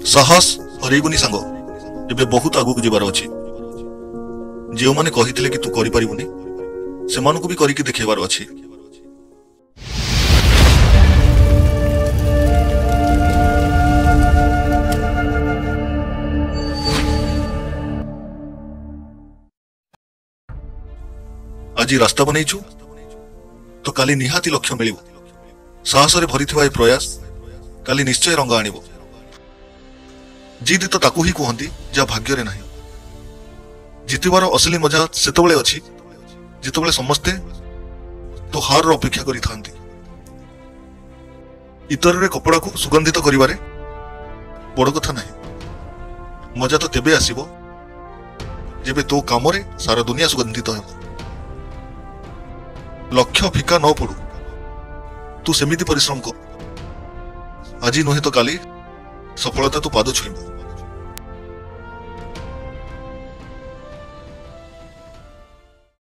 साहस हरैबुनी सांग एबे बहुत आगु जीवार अच्छी जो मैंने कही कि तू करिपारिबुनी सेमानकु भी करिके देखेबार अच्छी। आज रास्ता बनईचु तो काली निहाती लक्ष्य मिलिबो। साहस रे भरी ए प्रयास काली निश्चय रंग आनिबो। जिद तो ताकू ही कहती जहाँ भाग्य रे नहीं। जितबार असली मजा सेतबेले अछि जितबेले समस्ते तो हार अपेक्षा करि थांती। इतर रे कपड़ा को सुगंधित करिबारे बड़ कथा नहीं। मजा तो तेबे आसीबो जेबे तो काम रे सारा दुनिया सुगंधित हेबो। लक्ष्य फिका न पड़ू तू सेमिति परिश्रम कर। आज नुहे तो काली सफलता तू पाद छुईबो।